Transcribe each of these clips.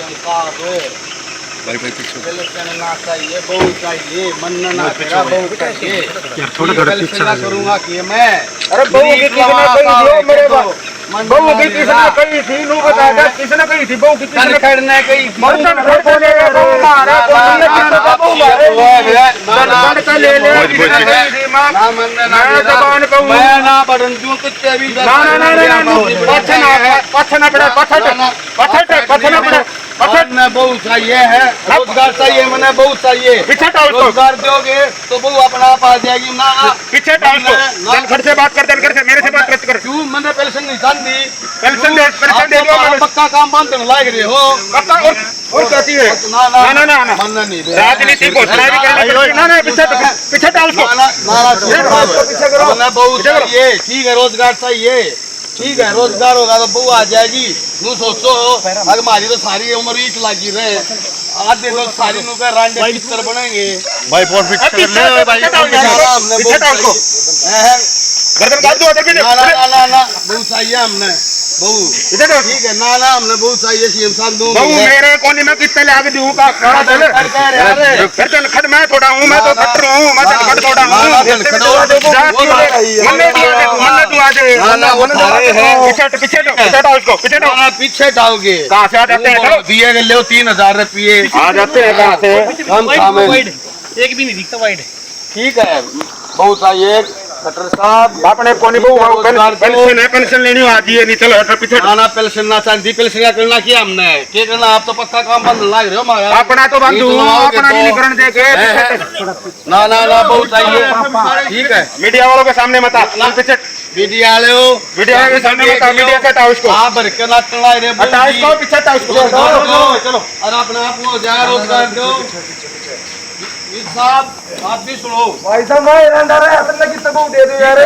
भाई भाई पीछे ना चाहिए, बहुत चाहिए, मन ना तेरा बहुत चाहिए। यार थोड़ा थोड़ा पीछे ना करूंगा कि मैं। अरे बहू की किसने कही थी मेरे पास? बहू की किसने कही थी? नू बता दे किसने कही थी? बहू की किसने करने गई थी? बर्तन फोड़ बोले रे बहू मारा बोले किसने बहू मारे बर्तन का ले ले किसने कही थी? मां ना मन ना जबान कहूं मैं ना बड़न दूं कुत्ते भी ना ना ना ना पछना पड़े पछना पड़े मैं बहुत चाहिए है, रोजगार चाहिए, मैंने बहुत चाहिए। पीछे टाल को रोजगार दोगे तो बहू अपना आप आ जाएगी ना। पीछे टाल को घर से बात कर मेरे से बात कर क्यों मैंने पेंशन नहीं चाहती? पेंशन दे दो पक्का काम बंद लाग रहे हो। और कहती है ना ना ना ना राजनीति घोषणा भी करनी ना ना पीछे टाल को पीछे करो। मैंने बहुत चाहिए, ठीक है, रोजगार चाहिए, ठीक है, रोजगार होगा तो बहू आ जाएगी। नू सोचो अगर हमारी तो सारी उम्र ईट लगी रहे, आधे लोग सारी नु का रांडे पिक्चर बनेंगे भाई। फोन पिक्चर कर ले भाई। हमने गर्दन काट दो ना बहुत चाहिए हमने बहू, ठीक है ना ना हमने बहुत चाहिए। सीएम साहब दूं बहू मेरे कोने में कितने लाग दूं का खड़ा चल फिर चल खट मैं थोड़ा हूं, मैं तो खट रहा हूं, मैं तो खट थोड़ा हूं। मन तू आ जाए पीछे डालोगे कहां से आ जाते हैं? दिए गए लो 3000 रुपये आ जाते हैं कहां से? हम काम है एक भी नहीं दिखता वाइड। ठीक है, बहुत चाहिए कटर साहब। अपने कोनी बहू पेंशन लेनी आ जाइए नहीं चलो पीछे ना पेंशन ना चाहती, पेंशन का करना क्या हमने क्या करना? आप तो पक्का काम बंद लाग रहे हो हमारा। अपना तो बंधु अपना विलीकरण देके ना ना ना बहुत चाहिए, ठीक है। मीडिया वालों के सामने मत पीछे मीडिया वाले हो, मीडिया के सामने मत मीडिया से हटाओ इसको। आप भर के ना चला रहे हटाओ इसको पीछे हटाओ इसको चलो अरे अपने आप को जा रोजगार दो। साहब आप भी सुनो भाई साहब मैं रंडा रहा है अपने कितना बहु दे दो यार।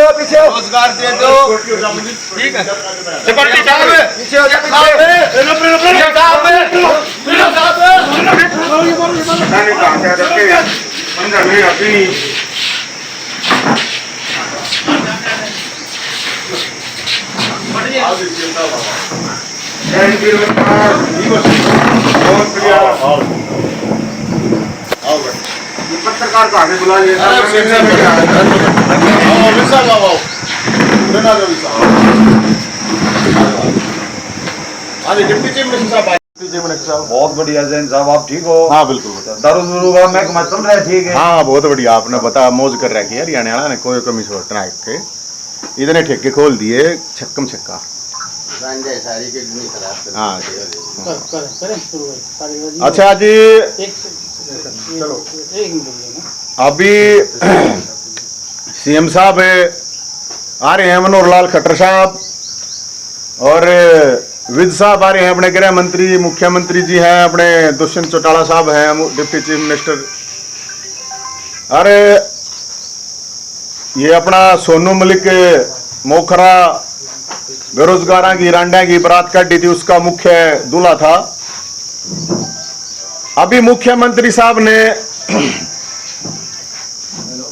पीछे रोजगार दे दो, ठीक है। सिक्योरिटी साहब पीछे पत्रकार को आगे बुला लिया बहुत बढ़िया जैन साहब, आप ठीक हो? हाँ बिल्कुल। दारू का महकमा चल रहा है ठीक है? हाँ बहुत बढ़िया, आपने बता मौज कर रखी है हरियाणा ने, कोई कमी छोड़ ना के इतने ठेके खोल दिए छक्कम छक्का। हाँ अच्छा जी, अभी सीएम साहब आ रहे हैं, मनोहर लाल खट्टर साहब और विद साहब आ रहे हैं, अपने गृह मंत्री, मुख्यमंत्री जी हैं, अपने दुष्यंत चौटाला साहब हैं, डिप्टी चीफ मिनिस्टर। अरे ये अपना सोनू मलिक मोखरा बेरोजगारा की रांडा की बारात काटी थी, उसका मुख्य दूल्हा था। अभी मुख्यमंत्री साहब ने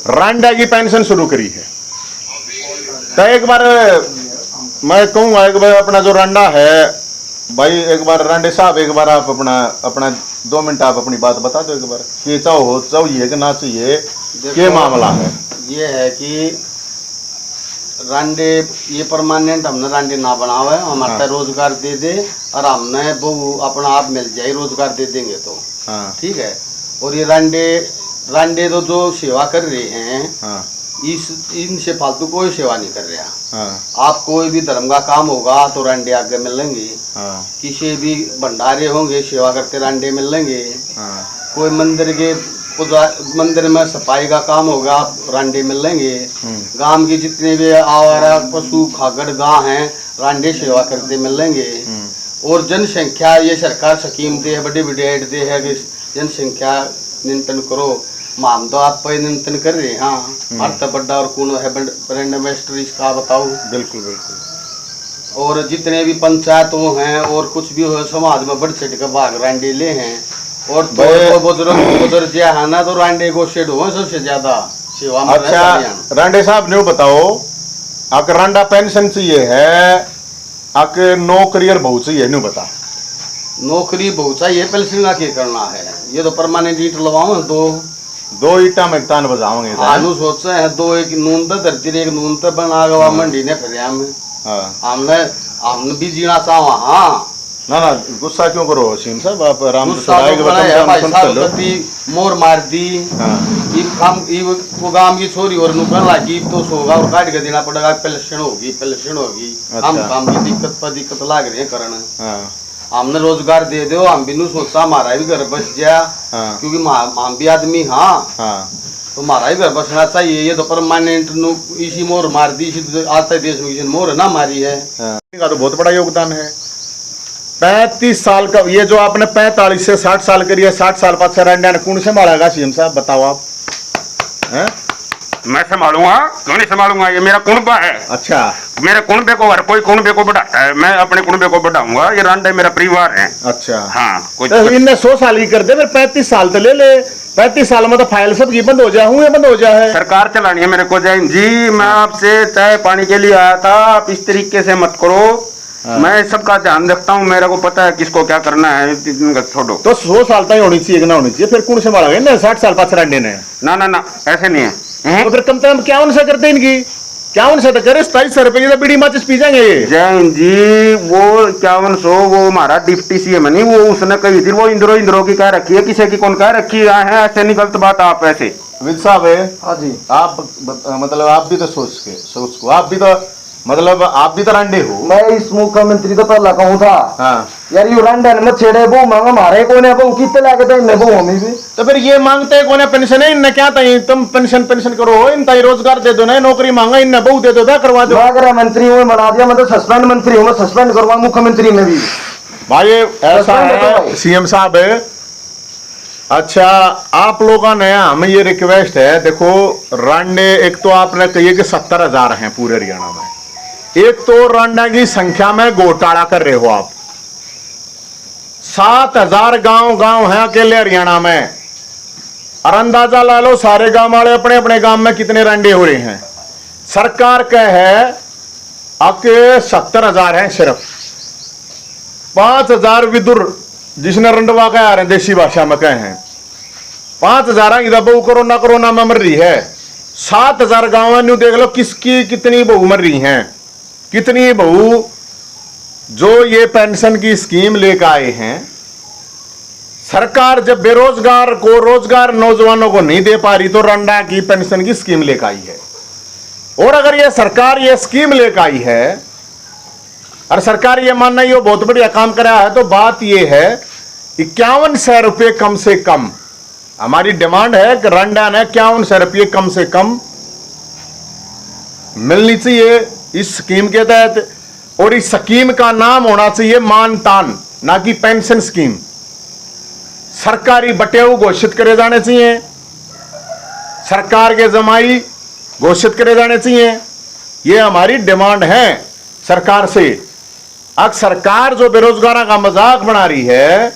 रांडा की पेंशन शुरू करी है, तो एक बार मैं कहूंगा एक बार अपना जो रांडा है भाई, एक बार रांडे साहब एक बार आप अपना 2 मिनट आप अपनी बात बता दो एक बार कि चाहिए कि ना चाहिए, क्या मामला है? ये है कि रांडे ये परमानेंट हमने रांडे ना बनावे, हमारे रोजगार दे दे और हमने वो अपना आप मिल जाए, रोजगार दे देंगे तो ठीक है। और ये रांडे तो जो सेवा कर रहे हैं इनसे फालतू कोई सेवा नहीं कर रहा। आप कोई भी धर्म का काम होगा तो रांडे आगे मिलेंगे, किसी भी भंडारे होंगे सेवा करते रांडे मिलेंगे, कोई मंदिर में सफाई का काम होगा आप रांडे मिलेंगे, गांव की जितने भी आवारा पशु खागड़ गांव हैं रांडे सेवा करते मिलेंगे। और जनसंख्या ये सरकार स्कीम दे है, बड़े बड़े ऐड दे है कि जनसंख्या नियंत्रण करो, हम तो आप पे नियंत्रण कर रहे हैं। हाँ भारत बड़ा और कौन है ब्रांड एम्बेसडर इसका बताओ। बिल्कुल बिल्कुल। और जितने भी पंचायतों हैं और कुछ भी हो समाज में बढ़ चढ़ कर भाग रांडे ले हैं, और तो बुजुर्ग जो है ना तो रांडे को शेड हो सबसे ज्यादा सेवा में अच्छा रांडे साहब ने बताओ अक रांडा पेंशन चाहिए है अक नौकरी और बहुत चाहिए न्यू बता। नौकरी बहुत चाहिए पेंशन का क्या करना है, ये तो परमानेंट ईट लगवाओ दो ईटा में तान बजाओगे आलू सोच रहे हैं, दो एक नून तो धरती एक नून तो बना गवा मंडी ने फिर हमने भी जीना चाहो। हाँ ना ना गुस्सा क्यों करो सीम साहब, आप आराम से गुस्सा तो बड़ा है भाई साहब, कति मोर मार दी हाँ। वो गांव की छोरी और नुकन लागी तो सोगा और काट के देना पड़ेगा, पेंशन होगी अच्छा। हम काम की दिक्कत पर दिक्कत लाग रही है करना। हाँ। हमने रोजगार दे दो, हम भी नु सोचा हमारा भी घर बस जा। हाँ। क्योंकि हम भी आदमी हाँ तो हमारा ही घर बसना चाहिए। ये तो परमानेंट इसी मोर मार दी, इसी आता देश में किसी मोर ना मारी है। का तो बहुत बड़ा योगदान है। 35 साल का ये जो आपने 45 से 60 साल करी है, 60 साल बाद रांडा ने कौन संभालेगा सीएम साहब बताओ आप हैं? मैं संभालूंगा, क्यों नहीं संभालूंगा, ये मेरा कुनबा है। अच्छा मेरे कुनबे को हर कोई कुनबे को बढ़ाता है, मैं अपने कुनबे को बढ़ाऊंगा, ये रांडा मेरा परिवार है। अच्छा हाँ कोई तो इनने 100 साल ही कर दे, फिर 35 साल तो ले ले, 35 साल में तो फाइल सब की बंद हो जाए हुए बंद हो जाए। सरकार चलानी है मेरे को। जैन जी मैं आपसे चाय पानी के लिए आया था, आप इस तरीके से मत करो। मैं सबका ध्यान रखता हूँ, मेरे को पता है किसको क्या करना है, छोड़ो। तो 100 साल तक होनी चाहिए कि ना होनी चाहिए, फिर कौन संभालेगा ना 60 साल बाद रांडे ने? ना ना ना ऐसे नहीं है। तो फिर कम से कम क्या उनसे करते इनकी, क्या उनसे तो करे 2700 रुपए की तो बीड़ी माचिस पी जाएंगे ये। जैन जी वो 5100 वो हमारा डिप्टी सीएम नहीं, वो उसने कही थी, वो इंद्रो की कह रखी है, किसी की कौन कह रखी है, ऐसे नहीं गलत बात आप ऐसे। विद साहब है हाँ जी आप मतलब आप भी तो सोच को आप भी तो मतलब आप भी तो रांडे हो। मैं इस मुख्यमंत्री तो पहला कहूँ था हाँ यार यू रंडन में छेड़े वो मांगा मारे कोने वो कितने लाके थे इन्हें वो हमें भी तो फिर ये मांगते हैं कोने पेंशन है इनने क्या ताई तुम पेंशन करो इन ताई रोजगार दे दो ना, नौकरी मांगा इनने बहु दे दो, क्या करवा दो। अगर मंत्री हूँ बना दिया, मैं तो सस्पेंड मंत्री हूँ, मैं सस्पेंड करवा मुख्यमंत्री में भी भाई ऐसा है सीएम साहब है। अच्छा आप लोगों ने हमें ये रिक्वेस्ट है, देखो रांडे एक तो आपने कहिए कि 70,000 हैं पूरे हरियाणा में, एक तो रांडा की संख्या में घोटाला कर रहे हो आप। 7,000 गांव हैं अकेले हरियाणा में, और अंदाजा ला लो सारे गांव वाले अपने अपने गांव में कितने रांडे हो रहे हैं। सरकार का है अब 70,000 हैं सिर्फ, 5,000 विदुर जिसने रंडवा कह रहे हैं देसी भाषा में कहे हैं, 5,000 इधर बहू कोरोना में मर रही है। 7,000 गांव में देख लो किसकी कितनी बहू मर रही हैं, कितनी बहू जो ये पेंशन की स्कीम लेकर आए हैं। सरकार जब बेरोजगार को रोजगार नौजवानों को नहीं दे पा रही तो रंडा की पेंशन की स्कीम लेकर आई है। और अगर ये सरकार ये स्कीम लेकर आई है और सरकार ये मानना ये बहुत बढ़िया काम करा है, तो बात ये है 5100 रुपये कम से कम हमारी डिमांड है कि रंडा ने 5100 रुपये कम से कम मिलनी चाहिए इस स्कीम के तहत। और इस स्कीम का नाम होना चाहिए मानतान, ना कि पेंशन स्कीम। सरकारी बटेऊ घोषित करे जाने चाहिए, सरकार के जमाई घोषित करे जाने चाहिए, ये हमारी डिमांड है सरकार से। अब सरकार जो बेरोजगारों का मजाक बना रही है,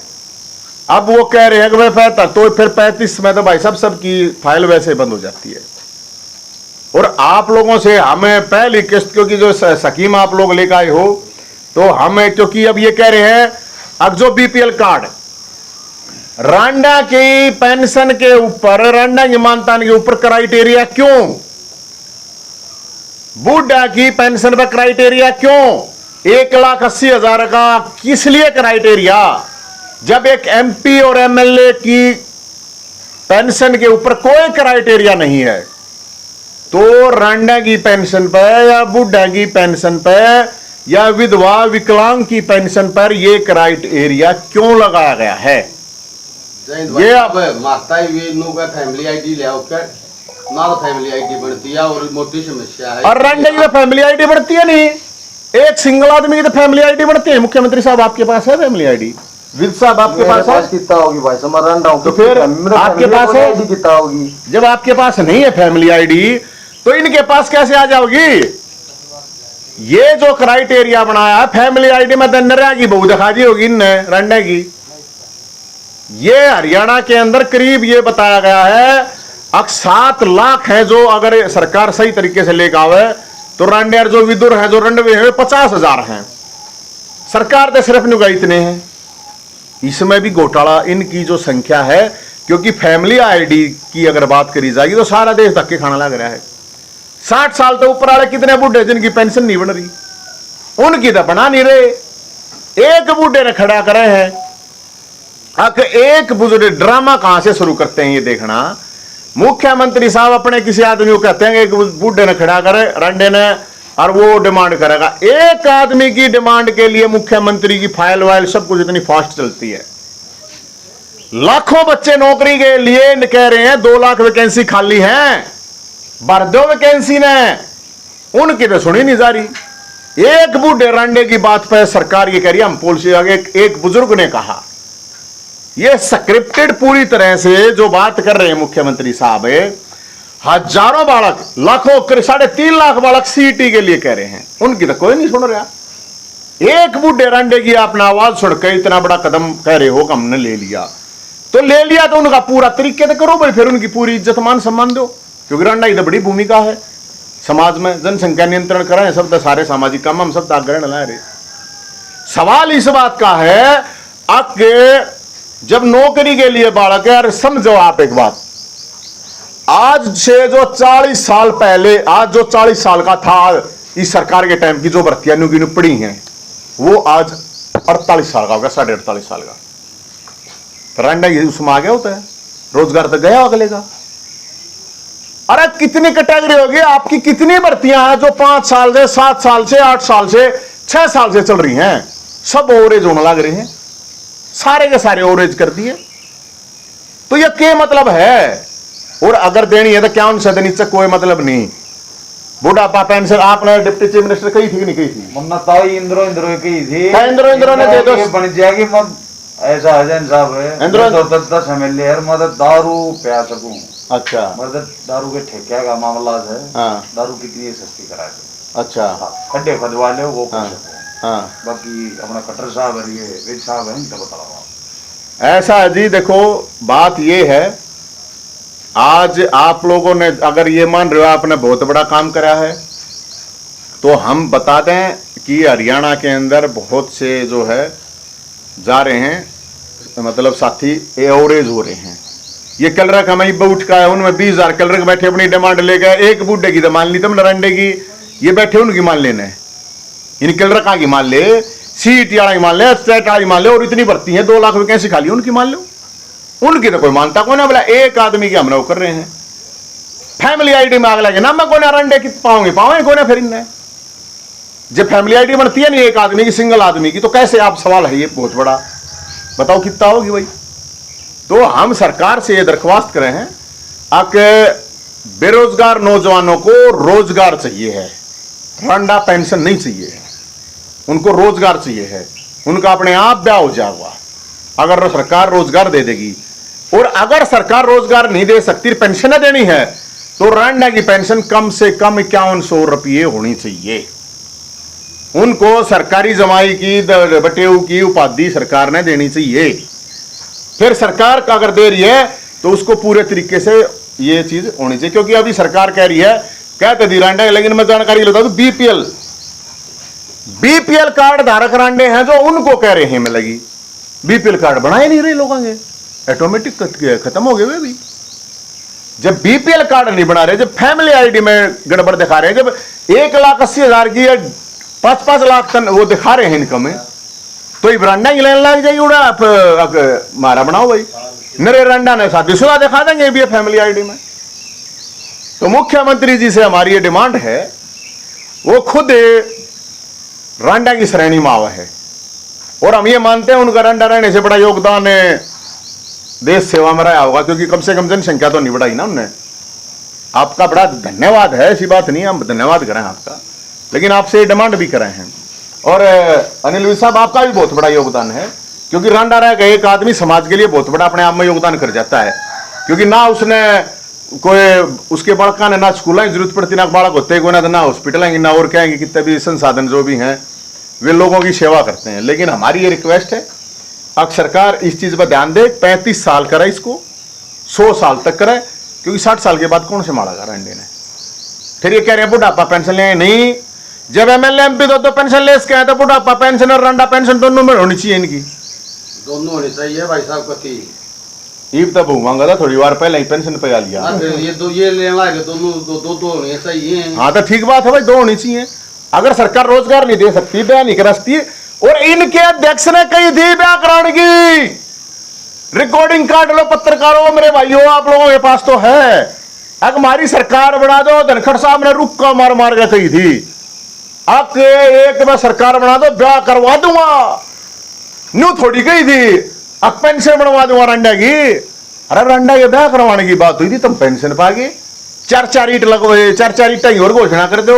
अब वो कह रहे हैं कि भाई 75 तो फिर 35 में तो भाई सबकी फाइल वैसे बंद हो जाती है। और आप लोगों से हमें पहली किस्त क्योंकि जो स्कीम आप लोग लेकर आए हो, तो हमें क्योंकि अब ये कह रहे हैं अब जो बीपीएल कार्ड रांडा की पेंशन के ऊपर, रांडा की मानतान के ऊपर क्राइटेरिया क्यों, बूढ़ा की पेंशन पर क्राइटेरिया क्यों, 1,80,000 का किस लिए क्राइटेरिया, जब एक एमपी और एमएलए की पेंशन के ऊपर कोई क्राइटेरिया नहीं है, तो रांडा की पेंशन पर या बूढ़ा की पेंशन पर या विधवा विकलांग की पेंशन पर ये क्राइटेरिया क्यों लगाया गया है? ये अब माता फैमिली आईडी ले आओ क्या ना, तो फैमिली आईडी बढ़ती है और मोटी समस्या है। और रांडा की तो फैमिली आईडी बढ़ती है नहीं, एक सिंगल आदमी की तो फैमिली आईडी बढ़ती है। मुख्यमंत्री साहब आपके पास है फैमिली आईडी? विद साहब आपके पास है? कितना होगी भाई समझ, तो फिर आपके पास है? कितना होगी? जब आपके पास नहीं है फैमिली आईडी तो इनके पास कैसे आ जाओगी? ये जो क्राइटेरिया बनाया फैमिली आईडी में तो नरिया की बहू दिखा दी होगी इनने रांडा की, ये हरियाणा के अंदर करीब ये बताया गया है अब 7 लाख है जो अगर सरकार सही तरीके से लेकर आवे तो रंडेर जो विदुर है जो रंडवे है 50,000 हैं। सरकार तो सिर्फ नुगा इतने हैं। इसमें भी घोटाला इनकी जो संख्या है, क्योंकि फैमिली आईडी की अगर बात करी जाएगी तो सारा देश धक्के खाना लग रहा है। 60 साल तो ऊपर वाले कितने बूढ़े जिनकी पेंशन नहीं बन रही, उनकी तो बना नहीं रहे। एक बूढ़े ने खड़ा करे हैं। अब एक बुजुर्ग ड्रामा कहां से शुरू करते हैं ये देखना। मुख्यमंत्री साहब अपने किसी आदमी को कहते हैं एक बूढ़े ने खड़ा करे रंडे ने और वो डिमांड करेगा। एक आदमी की डिमांड के लिए मुख्यमंत्री की फाइल वाइल सब कुछ इतनी फास्ट चलती है। लाखों बच्चे नौकरी के लिए कह रहे हैं 2 लाख वैकेंसी खाली हैं, भर दो वैकेंसी ने, उनकी तो सुनी नहीं जा रही। एक बूढ़े रंडे की बात पर सरकार ये कह रही है हम पॉलिसी आगे। एक बुजुर्ग ने कहा ये स्क्रिप्टेड पूरी तरह से जो बात कर रहे हैं मुख्यमंत्री साहब, हजारों बालक लाखों 3.5 लाख बालक सीईटी के लिए कह रहे हैं, उनकी तो कोई नहीं सुन रहा। एक बूढ़े रंडे की आपने आवाज सुनकर इतना बड़ा कदम कह रहे हो कि हमने ले लिया तो उनका पूरा तरीके से करो भाई, फिर उनकी पूरी इज्जत मान सम्मान दो, क्योंकि रंडा की तो बड़ी भूमिका है समाज में। जनसंख्या नियंत्रण कराएं सब तो सारे सामाजिक काम हम सब तो आग्रह ला रहे। सवाल इस बात का है अब जब नौकरी के लिए बालक है, अरे समझो आप एक बात, आज से जो 40 साल पहले, आज जो 40 साल का था इस सरकार के टाइम की जो भर्तियां नुकी पड़ी हैं, वो आज 48 साल का होगा, 48.5 साल का। रंडा ये उसमें आ गया होता है, रोजगार तो गया अगले का। अरे कितनी कैटेगरी होगी आपकी, कितनी भर्तियां हैं जो 5 साल से 7 साल से 8 साल से 6 साल से चल रही हैं, सब ओवरेज होने लग रहे हैं, सारे के सारे ओवरेज कर दिए। तो ये क्या मतलब है? और अगर देनी है तो क्या उनसे देनी चाहिए, कोई मतलब नहीं। बुढ़ापा पेंशन आपने डिप्टी चीफ मिनिस्टर कही थी कि नहीं कही थी? मन्ना तो इंद्रो कही थी। इंद्रो ने दे दो बन जाएगी मत ऐसा है साहब है। इंद्रो तो 10 एमएलए है मदद दारू पिया सकूं। अच्छा, मदद दारू के ठेके का मामला है। हाँ, दारू कितनी सस्ती करा दो। अच्छा, खड्डे खदवा ले वो हाँ, हाँ। बाकी अपना कटर साहब है, ये वेद साहब है, इनका बता रहा हूं। ऐसा है जी, देखो बात ये है, आज आप लोगों ने अगर ये मान रहे हो आपने बहुत बड़ा काम करा है, तो हम बता दें कि हरियाणा के अंदर बहुत से जो है जा रहे हैं, मतलब साथी एवरेज हो रहे हैं। ये कलर का मैं उठ का है, उनमें 20,000 कलर बैठे अपनी डिमांड ले गए। एक बूढ़े की तो मान ली तुमने रंडे की, ये बैठे उनकी मान लेने, इन कलर का की मान ले, सीट वाला की मान ले, स्टेट वाला की मान ले, और इतनी भर्ती है 2 लाख वैकेंसी खाली उनकी मान लो। उनकी तो कोई मानता कौन है, बोला एक आदमी की हम लोग कर रहे हैं। फैमिली आईडी में आग लगे ना, मैं कौन रंडे की पाओगे कौन फिर इनने जब फैमिली आईडी बनती है नहीं एक आदमी की, सिंगल आदमी की, तो कैसे आप सवाल है ये बहुत बड़ा, बताओ कितना होगी भाई। तो हम सरकार से ये दरख्वास्त करें हैं बेरोजगार नौजवानों को रोजगार चाहिए है, रंडा पेंशन नहीं चाहिए है, उनको रोजगार चाहिए है। उनका अपने आप ब्याह हो जाएगा अगर सरकार रोजगार दे देगी। और अगर सरकार रोजगार नहीं दे सकती, पेंशन देनी है, तो रंडा की पेंशन कम से कम 5100 रुपये होनी चाहिए। उनको सरकारी जमाई की बटेऊ की उपाधि सरकार ने देनी चाहिए। फिर सरकार का अगर दे रही है तो उसको पूरे तरीके से ये चीज होनी चाहिए, क्योंकि अभी सरकार कह रही है, कहते दी रंडा, लेकिन मैं जानकारी लेता हूं, बीपीएल कार्ड धारक रंडे हैं जो उनको कह रहे हैं मिलेगी, बीपीएल कार्ड बनाए नहीं रहे लोगों के, ऑटोमेटिक खत्म हो गए वे भी। जब बीपीएल कार्ड नहीं बना रहे, जब फैमिली आईडी में गड़बड़ दिखा रहे हैं, जब 1,80,000 की 5-5 लाख टन वो दिखा रहे हैं इनकम में, तो रंडा की लाइन लग जाएगी, उड़ा आप मारा बनाओ भाई, नरे रंडा ने शादीशुदा दिखा देंगे भी फैमिली आईडी में। तो मुख्यमंत्री जी से हमारी ये डिमांड है, वो खुद रंडा की श्रेणी में आवा है, और हम ये मानते हैं उनका रंडा रहने से बड़ा योगदान देश सेवा में रहा होगा, क्योंकि कम से कम जनसंख्या तो नहीं बढ़ाई ना उनने। आपका बड़ा धन्यवाद है, ऐसी बात नहीं, हम धन्यवाद करें आपका, लेकिन आपसे डिमांड भी करे हैं। और अनिल साहब आपका भी बहुत बड़ा योगदान है, क्योंकि रंडा रह गए एक आदमी समाज के लिए बहुत बड़ा अपने आप में योगदान कर जाता है, क्योंकि ना उसने कोई उसके बालका ने ना स्कूल की जरूरत पड़ती, ना बालक होते को ना हॉस्पिटल आएंगे, ना और कहेंगे कितने भी संसाधन जो भी हैं वे लोगों की सेवा करते हैं। लेकिन हमारी ये रिक्वेस्ट है, अब सरकार इस चीज पर ध्यान दे, 35 साल करे इसको, 100 साल तक करे, क्योंकि 60 साल के बाद कौन से मारेगा रंडे ने। फिर ये कह रहे हैं बुढ़ापा पेंशन ले, नहीं, जब एमएलए एमपी तो पेंशन ले इसके, तो बुढ़ापा पेंशन और रंडा पेंशन दोनों में होनी चाहिए इनकी, दोनों होनी चाहिए भाई साहब कथी। ईब तब मांगा था थोड़ी बार पहले ही पेंशन पे आ लिया। ये लेने लागे दोनों दो होने चाहिए। हाँ तो ठीक बात है भाई, 2 होनी चाहिए। अगर सरकार रोजगार नहीं दे सकती, ब्याह नहीं करा सकती, और इनके अध्यक्ष ने कही थी ब्याह कराने की, रिकॉर्डिंग काट लो पत्रकारों, मेरे भाइयों आप लोगों के पास तो है। अगर हमारी सरकार बना दो, धनखड़ साहब ने रुक का मार मार के कही थी, अब एक मैं सरकार बना दो ब्याह करवा दूंगा, न्यू थोड़ी कही थी अब पेंशन बनवा दूंगा रंडा की। अरे रंडा के ब्याह करवाने की बात हुई थी, तुम पेंशन पागे, 4-4 ईट लगवाए, 4-4 ईट और घोषणा कर दो।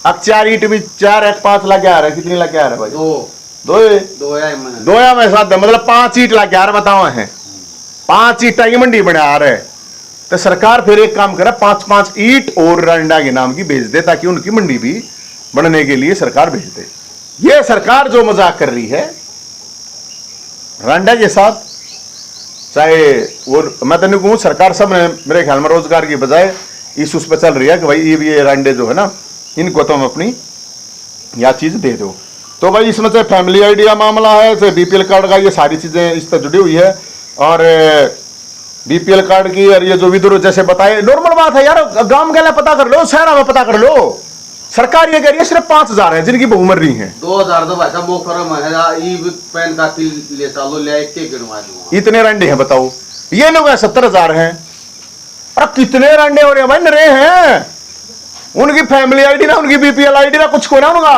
अब 4 ईट भी 4 1 5 लगे आ रहे, कितनी लगे आ रहे भाई? 2 या में साथ, मतलब 5 ईट लगे आ रहे, बताओ हैं 5 ईटा की मंडी बना आ रहे। तो सरकार फिर एक काम करे, 5-5 ईट और रंडा के नाम की भेज दे, ताकि उनकी मंडी भी बनने के लिए सरकार भेज दे। ये सरकार जो मजाक कर रही है रंडा के साथ, चाहे वो मैं तो नहीं कहूँ, सरकार सब ने मेरे ख्याल में रोजगार की बजाय इस उस पर चल रही है कि भाई ये रंडे जो है ना, इनको तुम अपनी या चीज दे दो। तो भाई इसमें से फैमिली आइडिया मामला है, से बीपीएल कार्ड का, ये सारी चीजें इस पर जुड़ी हुई है। और बीपीएल कार्ड की, और ये जो विद्रोह जैसे बताए, नॉर्मल बात है यार, गांव के लिए पता कर लो, शहर में पता कर लो। सरकार ये कह रही है सिर्फ 5000 है जिनकी बहु मर रही है। 2000 तो भाई साहब मोकरम है, ई पैन कापी ले चलो, ले के गिनवा दूंगा। इतने रंडे हैं बताओ, ये लोग 70,000 हैं। अरे कितने रंडे हो रहे हैं भाई, नरे हैं, उनकी फैमिली आईडी ना, उनकी बीपीएल आईडी ना, कुछ को ना उनका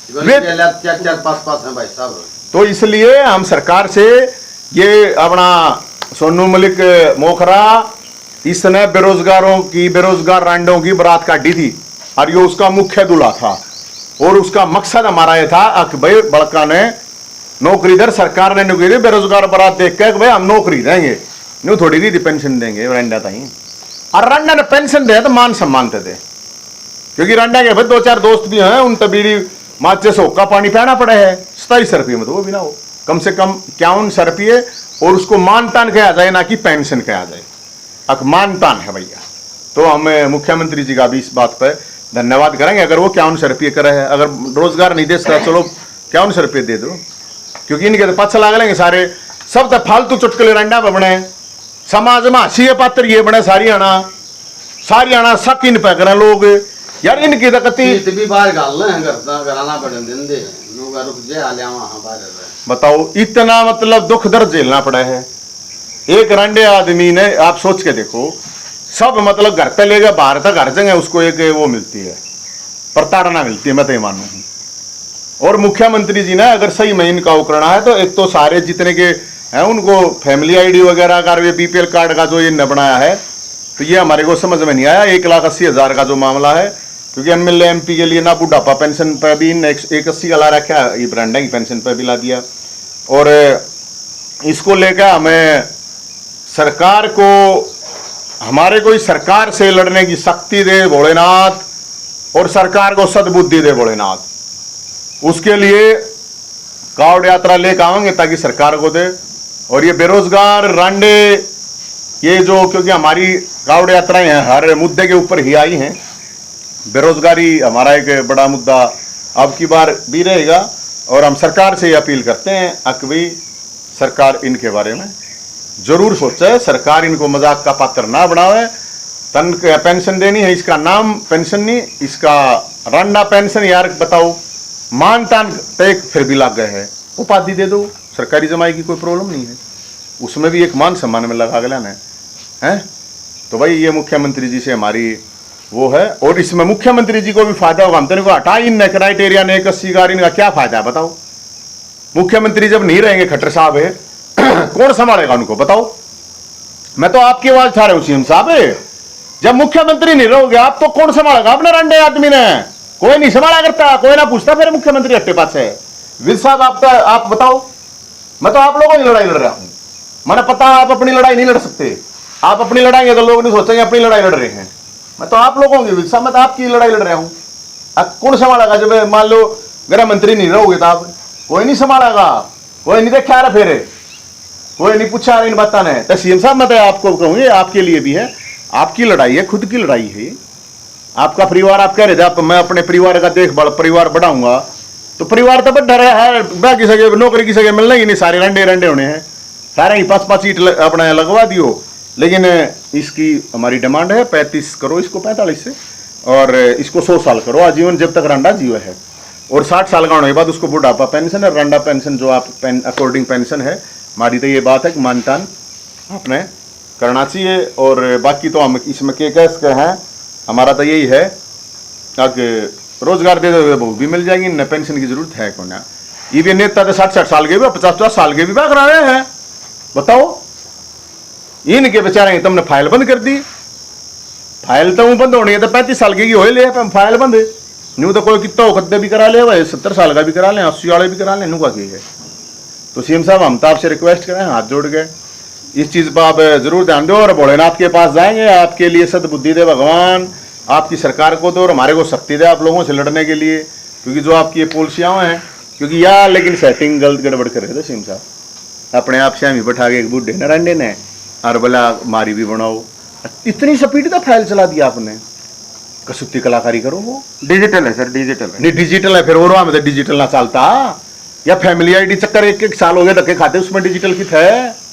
4-4 5-5 है भाई साहब। तो इसलिए हम सरकार से ये अपना सोनू मलिक मोखरा, इसने बेरोजगार रंडों की बारात काटी थी, और ये उसका मुख्य दूल्हा था। और उसका मकसद हमारा ये था कि भाई बड़का ने नौकरी दर, सरकार ने नौकरी, बेरोजगार बारात देख के भाई हम नौकरी देंगे, न्यू थोड़ी दी पेंशन देंगे रंडा ताई। और रंडा ने पेंशन दे तो मान सम्मान थे, क्योंकि रंडा के भाई 2-4 दोस्त भी हैं, उन तबीड़ी माचे से होका पानी पीना पड़े है 27 रुपये में, तो वो भी ना हो, कम से कम 51 रुपये, और उसको मानतान कहा जाए, ना कि पेंशन कहा जाए, अक मानतान है भैया। तो हम मुख्यमंत्री जी का भी इस बात पर धन्यवाद करेंगे, अगर वो 51 रुपये करे है, अगर रोजगार नहीं दे सकता चलो 51 रुपये दे दो, क्योंकि इनके तो पाछा लाग लेंगे सारे, सब तो फालतू चुटकले रंडा पर बने, समाज में हंसी पात्र ये बने, सारी आना शक इन पे करें लोग यार, इनकी तकती भी बाहर घराना पड़े दिन दे, रुक जाए वहां बाहर। बताओ इतना मतलब दुख दर्द झेलना पड़ा है एक रंडे आदमी ने। आप सोच के देखो, सब मतलब घर पे ले गए, बाहर तक घर जगह उसको एक वो मिलती है, प्रताड़ना मिलती है, मैं तो ये मानू हूँ। और मुख्यमंत्री जी ने अगर सही में इनका उकरना है, तो एक तो सारे जितने के हैं उनको फैमिली आईडी वगैरह का, ये बीपीएल कार्ड का जो ये बनाया है, तो ये हमारे को समझ में नहीं आया। 1,80,000 का जो मामला है, क्योंकि एमएलए एमपी के लिए ना बुढ़ापा पेंशन पर भी 180 का ला रखा है, ये ब्रांडा की पेंशन पर भी ला दिया। और इसको लेकर हमें सरकार को, हमारे को इस सरकार से लड़ने की शक्ति दे भोलेनाथ, और सरकार को सद्बुद्धि दे भोलेनाथ। उसके लिए कावड़ यात्रा लेकर आएंगे ताकि सरकार को दे। और ये बेरोजगार रांडे, ये जो, क्योंकि हमारी कावड़ यात्राएं हैं हर मुद्दे के ऊपर ही आई हैं, बेरोजगारी हमारा एक बड़ा मुद्दा अब की बार भी रहेगा। और हम सरकार से ये अपील करते हैं कि भाई सरकार इनके बारे में जरूर सोचे, सरकार इनको मजाक का पात्र ना बनावे। तन पेंशन देनी है, इसका नाम पेंशन नहीं, इसका रंडा पेंशन यार बताओ, मान तान तय फिर भी लग गए है, उपाधि दे दो, सरकारी जमाई की कोई प्रॉब्लम नहीं है, उसमें भी एक मान सम्मान में लगा गया है। तो भाई ये मुख्यमंत्री जी से हमारी वो है, और इसमें मुख्यमंत्री जी को भी फायदा होगा। हम तो इनको हटा इन क्राइटेरिया ने 81 इनका क्या फायदा है बताओ। मुख्यमंत्री जब नहीं रहेंगे खट्टर साहब है कौन संभालेगा उनको बताओ। मैं तो आपकी आवाज उठा रहा हूं सीएम साहब, जब मुख्यमंत्री नहीं रहोगे आप तो कौन संभालेगा अपने रंडे आदमी ने? कोई नहीं संभाला करता, कोई ना पूछता फिर मुख्यमंत्री हट्टे पास है। विद साहब आप बताओ, मैं तो आप लोगों की लड़ाई लड़ रहा हूं। मैंने पता आप अपनी लड़ाई नहीं लड़ सकते, आप अपनी लड़ाई तो लोग नहीं सोचेंगे अपनी लड़ाई लड़ रहे हैं। मैं तो आप लोगों की विद साहब, मैं तो आपकी लड़ाई लड़ रहा हूं। अब कौन संभालेगा जब मान लो गृह मंत्री नहीं रहोगे तो आप? कोई नहीं संभालेगा, कोई नहीं देखा रहा फिर कोई नहीं पूछा इन बताना है। तो सीएम साहब मैं तो आपको कहूँ ये आपके लिए भी है, आपकी लड़ाई है, खुद की लड़ाई है। आपका परिवार, आप कह रहे थे आप मैं अपने परिवार का देखभाल परिवार बढ़ाऊंगा, तो परिवार तो बढ़ रहा है, बाकी सके नौकरी की सके मिलना ही नहीं, सारे रंडे रंडे होने हैं, सारे ही 5-5 ईट अपना लगवा दियो। लेकिन इसकी हमारी डिमांड है 35 करो इसको 45 से, और इसको 100 साल करो आजीवन, जब तक रंडा जीव है। और 60 साल का होने के बाद उसको बुढ़ापा पेंशन है, रंडा पेंशन जो आप अकॉर्डिंग पेंशन है। हमारी तो ये बात है कि मानतान आपने करना चाहिए। और बाकी तो हम इसमें के कैसे हैं, हमारा तो यही है कि रोजगार दे दो बहुत भी मिल जाएगी, न पेंशन की जरूरत है कौन। ये भी नेता तो 60-60 साल के भी 50-50 साल के भी बाग रहे हैं, बताओ इनके बेचारे तुमने फाइल बंद कर दी। फाइल तो बंद होनी है तो 35 साल की हो ले, फाइल बंद न्यू तो कोई कितना कद्दे भी करा ले, 70 साल का भी करा लें, 80 वाले भी करा लें, नु का की है। तो सीएम साहब हम तो आपसे रिक्वेस्ट करें हाथ जोड़ के इस चीज पर आप जरूर ध्यान दो, और भोलेनाथ के पास जाएंगे, आपके लिए सद्बुद्धि दे भगवान, आपकी सरकार को दो और हमारे को शक्ति दे आप लोगों से लड़ने के लिए, क्योंकि जो आपकी ये पॉलिसियाँ हैं, क्योंकि यार लेकिन सेटिंग गलत गड़बड़ कर रहे थे सीएम साहब, अपने आप से हम ही बैठा के एक बूढ़े न रंडे ने और बोला मारी भी बनाओ, इतनी स्पीड का फाइल चला दिया आपने, कसुत्ती कलाकारी करो। वो डिजिटल है सर, डिजिटल है। नहीं डिजिटल है फिर और में तो डिजिटल ना चलता, या फैमिली आईडी चक्कर 1-1 साल हो गए धक्के खाते, उसमें डिजिटल कित है,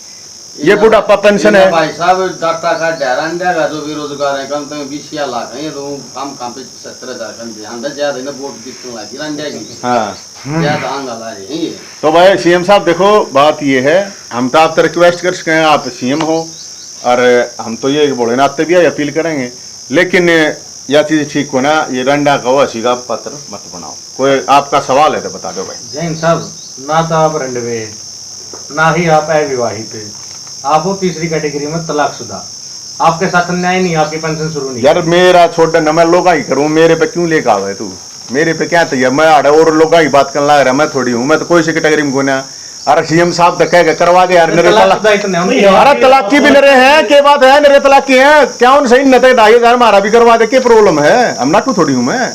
ये बुढ़ापा पेंशन है। भाई साहब डॉक्टर का डैरान देगा जो बेरोजगार है कम से कम 20 लाख है, तो काम पे 70,000 का ध्यान दे ज्यादा ना वोट दिखने लगी रन जाएगी। हां ज्यादा आंगा ला रही है। तो भाई सीएम साहब देखो बात ये है, हम तो आप रिक्वेस्ट कर सके हैं, आप सीएम हो, और हम तो ये भोलेनाथ से भी अपील करेंगे, लेकिन यह चीज ठीक हो ना, ये रंडा का हसी का पत्र मत बनाओ। कोई आपका सवाल है तो बता दो भाई। जैन साहब, ना तो आप रंडवे, ना ही आप अविवाहित, आप हो तीसरी कैटेगरी में तलाकशुदा, आपके साथ अन्याय नहीं, आपकी पेंशन शुरू नहीं। यार मेरा छोटा न मैं लोग ही करूँ, मेरे पे क्यों लेकर आवे तू, मेरे पे क्या तैयार, मैं आड़े और लोग ही बात करने लग रहा, मैं थोड़ी हूँ, मैं तो कोई सी कैटेगरी में कोना। अरे सीएम साहब तो कह करवा दे यार, अरे तलाक की भी नरे हैं, क्या बात है, नरे तलाक की है क्या, उन सही न 2,500 हमारा भी करवा दे, क्या प्रॉब्लम है, हम नाटू थोड़ी हूँ मैं,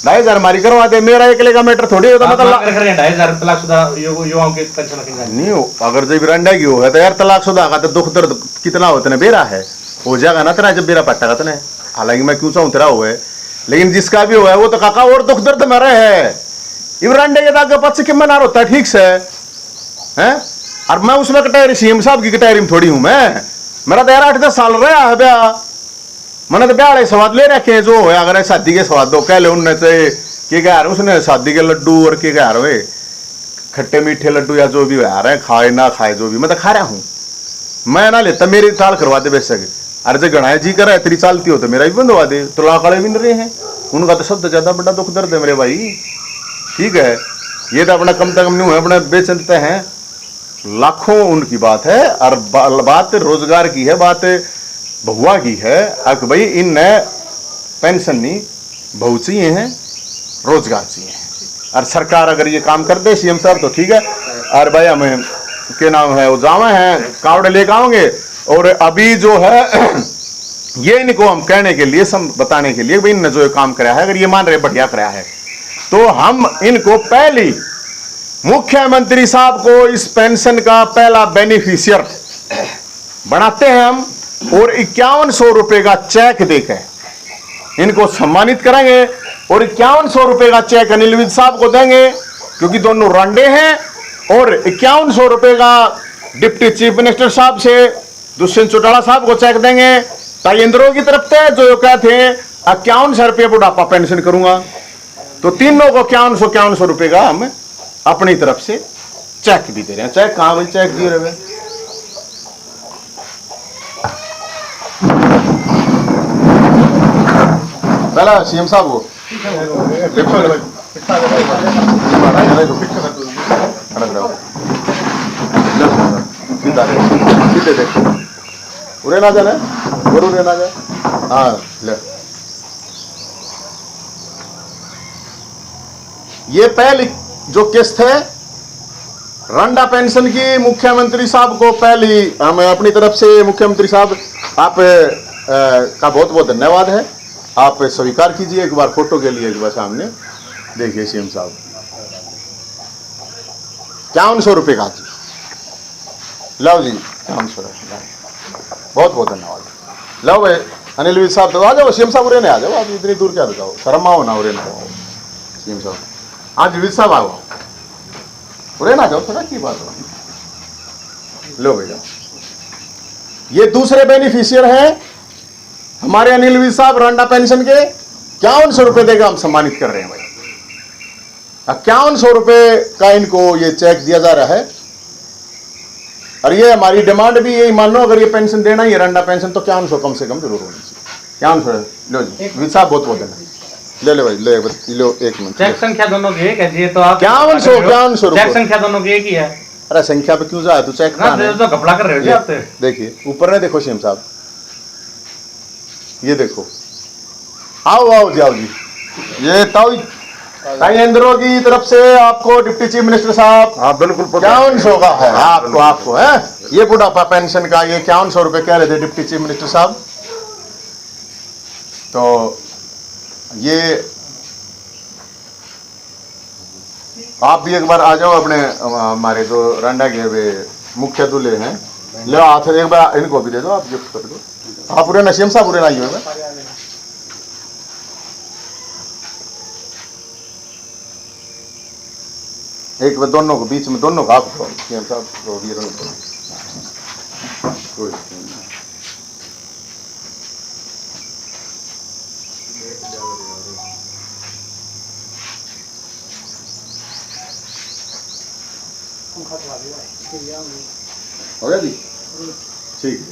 2,500 हमारी करवा दे, मेरा अकेले का मैटर थोड़ी होता, मतलब 2,500 तलाकशुदा युवाओं की पेंशन नहीं हो। अगर जब रंडा की हो है तो यार तलाकशुदा का तो दुख दर्द कितना होता है, बेरा है हो जाएगा ना तेरा, जब बेरा पट्टा का है, हालांकि मैं क्यों चाहूँ तेरा हुआ है, लेकिन जिसका भी हुआ है वो तो काका और दुख दर्द में रहे है, इव रंडे के दाग पच के मना होता है, ठीक से हैं। और मैं उसमें कटहरी सीएम साहब की कटहरी में थोड़ी हूं मैं, मेरा तो यार 8-10 साल रहा है ब्याह, मैंने तो ब्याह वाले स्वाद ले रखे हैं, जो है अगर शादी के स्वाद दो कह ले उनने से कि कह रहे उसने शादी के लड्डू और के कह रहे खट्टे मीठे लड्डू या जो भी आ रहे हैं, खाए ना खाए जो भी, मैं तो खा रहा हूँ, मैं ना लेता, मेरी ताल करवा दे बेशक। अरे जो गणाए जी कर रहा है तेरी चालती हो तो मेरा भी बंधवा दे, तलाक वाले भी रहे हैं, उनका तो सबसे ज्यादा बड़ा दुख दर्द है मेरे भाई, ठीक है। ये तो अपना कम से कम नहीं हुआ, अपना बेचते हैं लाखों उनकी बात है, और बात रोजगार की है, बात बहुआ की है, अक भाई इन पेंशन नहीं बहु चाहिए हैं, रोजगार चाहिए, और सरकार अगर ये काम कर दे सीएम साहब तो ठीक है। और भाई हमें के नाम है वो जावा हैं कावड़े लेकर आओगे, और अभी जो है ये इनको हम कहने के लिए बताने के लिए भाई इनने जो ये काम कराया है, अगर ये मान रहे बढ़िया कराया है, तो हम इनको पहली मुख्यमंत्री साहब को इस पेंशन का पहला बेनिफिशियर बनाते हैं हम, और 5100 रुपए का चेक देकर इनको सम्मानित करेंगे, और 5100 रुपए का चेक अनिल विज साहब को देंगे, क्योंकि दोनों रंडे हैं, और 5100 रुपए का डिप्टी चीफ मिनिस्टर साहब से दुष्यंत चौटाला साहब को चेक देंगे, ताइंद्रो की तरफ से जो कहते हैं 5100 रुपये बुढ़ापा पेंशन करूंगा, तो तीनों को 5100 रुपए का हम अपनी तरफ से चेक भी दे रहे हैं। चेक कहां भाई, चेक दिए रहे पहला सीएम साहब को उरे ना जाना उरे ना जाए, हाँ ले ये पहली जो किस्त है रंडा पेंशन की, मुख्यमंत्री साहब को पहली हम अपनी तरफ से, मुख्यमंत्री साहब आप का बहुत बहुत धन्यवाद है, आप स्वीकार कीजिए एक बार फोटो के लिए, एक बार सामने देखिए सीएम साहब 5100 रुपये का लो जी काम शुरू है। बहुत बहुत धन्यवाद। लो भाई अनिल विज साहब तो आ जाओ, सीएम साहब उरे ने आ जाओ, आप इतनी दूर क्या बताओ, शर्म आओ ना, उरे ना आओ सीएम साहब, आज विज साहब आओ, उरे ना जाओ थोड़ा की बात हो। लो भैया ये दूसरे बेनिफिशियर हैं हमारे अनिल विज साहब रांडा पेंशन के, 5100 रुपए देगा हम सम्मानित कर रहे हैं भाई। 5100 रुपए का इनको ये चेक दिया जा रहा है, और ये हमारी डिमांड भी यही, मान लो अगर ये पेंशन देना ही है रंडा पेंशन तो 5100 कम से कम जरूर होनी चाहिए। 5100 लो जी विज साहब बहुत बहुत देना, ले लो भाई ले लो 1 मिनट। चेक संख्या दोनों की एक है, ये तो आप 5100 चेक संख्या दोनों की एक ही है अरे संख्या पे क्यों जाए, तू चेक ना, तो घपला कर रहे हो जी आप तो। देखिए ऊपर ने देखो सीएम साहब, ये देखो, आओ आओ जाओ जी, ये ताई इंद्रो की तरफ से आपको डिप्टी चीफ मिनिस्टर साहब हाँ बिल्कुल 5100 का है आपको है ये बुढ़ापा पेंशन का, ये 5100 रुपए कह रहे थे डिप्टी चीफ मिनिस्टर साहब। तो ये आप भी एक बार आ जाओ, अपने हमारे जो रांडा के वे मुख्य दूल्हे हैं, ले हाथ एक बार इनको भी दे दो, आप गिफ्ट कर दो। आप पूरे नसीम साहब पूरे नहीं हुए, एक बार दोनों को बीच में, दोनों का आप सीएम साहब तो ये हो गया जी, ठीक है।